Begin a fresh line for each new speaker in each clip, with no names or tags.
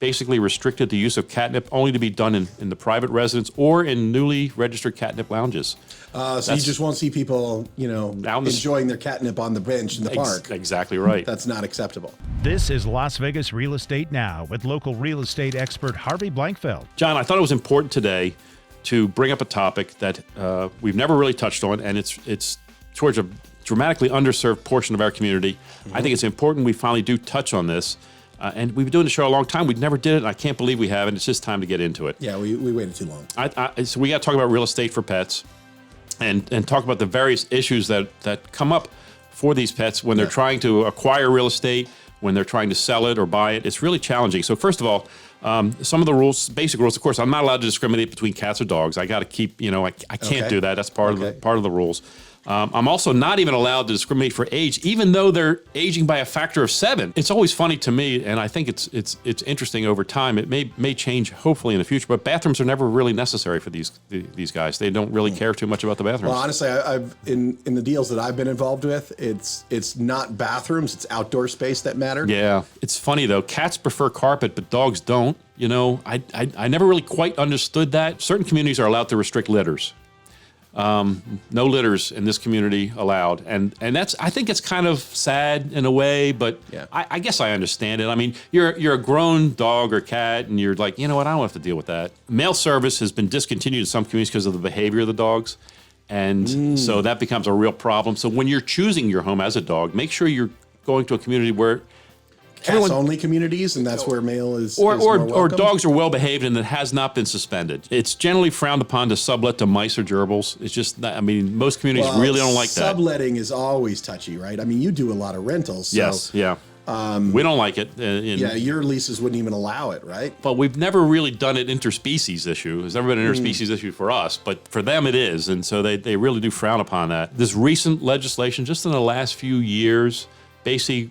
basically restricted the use of catnip only to be done in the private residence or in newly registered catnip lounges.
So you just won't see people, enjoying their catnip on the bench in the park.
Exactly right.
That's not acceptable.
This is Las Vegas Real Estate Now with local real estate expert Harvey Blankfeld.
John, I thought it was important today to bring up a topic that we've never really touched on, and it's towards a dramatically underserved portion of our community. Mm-hmm. I think it's important we finally do touch on this. And we've been doing the show a long time. We never did it, and I can't believe we haven't. It's just time to get into it.
Yeah, we waited too long.
So we got to talk about real estate for pets and talk about the various issues that come up for these pets when they're trying to acquire real estate, when they're trying to sell it or buy it. It's really challenging. So first of all, some of the rules, basic rules, of course, I'm not allowed to discriminate between cats or dogs. I got to keep, I can't do that. That's part of the rules. I'm also not even allowed to discriminate for age, even though they're aging by a factor of 7. It's always funny to me, and I think it's interesting over time. It may change, hopefully, in the future, but bathrooms are never really necessary for these guys. They don't really care too much about the bathrooms.
Well, honestly, I've in the deals that I've been involved with, it's not bathrooms, it's outdoor space that matter.
Yeah. It's funny, though. Cats prefer carpet, but dogs don't. I never really quite understood that. Certain communities are allowed to restrict litters. No litters in this community allowed, and I think it's kind of sad in a way, but I guess I understand it. I mean, you're a grown dog or cat, and you're like, I don't have to deal with that. Mail service has been discontinued in some communities because of the behavior of the dogs, and so that becomes a real problem. So when you're choosing your home as a dog, make sure you're going to a community where
Cats-only communities, and that's where mail is
or
more
dogs are well behaved and that has not been suspended. It's generally frowned upon to sublet to mice or gerbils. It's just, most communities really don't like that.
Subletting is always touchy, right? I mean, you do a lot of rentals. So,
yes, yeah. We don't like it.
Your leases wouldn't even allow it, right?
But we've never really done an interspecies issue. It's never been an interspecies issue for us, but for them it is, and so they really do frown upon that. This recent legislation, just in the last few years, basically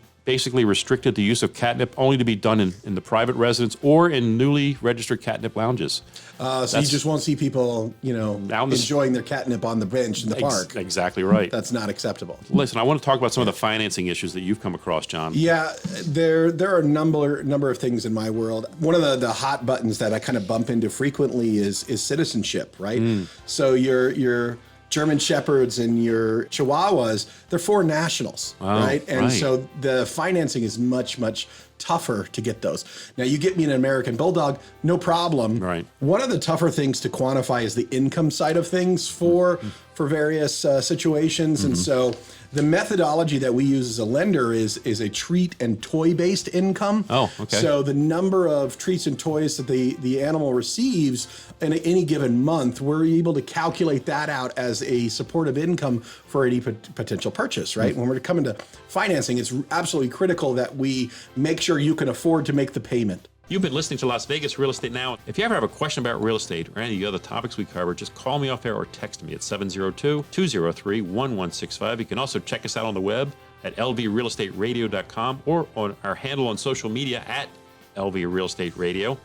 restricted the use of catnip only to be done in the private residence or in newly registered catnip lounges.
So you just won't see people, enjoying their catnip on the bench in the park.
Exactly right.
That's not acceptable.
Listen, I want to talk about some of the financing issues that you've come across, John.
Yeah, there are a number of things in my world. One of the hot buttons that I kind of bump into frequently is citizenship, right? So your German Shepherds and your Chihuahuas, they're foreign nationals, right? And so the financing is much, much tougher to get those. Now, you get me an American Bulldog, no problem.
Right.
One of the tougher things to quantify is the income side of things for various situations. And so the methodology that we use as a lender is a treat and toy-based income.
Oh, okay.
So the number of treats and toys that the animal receives in any given month, we're able to calculate that out as a supportive income for any potential purchase, right? When we're coming to financing, it's absolutely critical that we make sure you can afford to make the payment.
You've been listening to Las Vegas Real Estate Now. If you ever have a question about real estate or any of the other topics we cover, just call me off air or text me at 702-203-1165. You can also check us out on the web at lvrealestateradio.com or on our handle on social media at LV Real Estate Radio.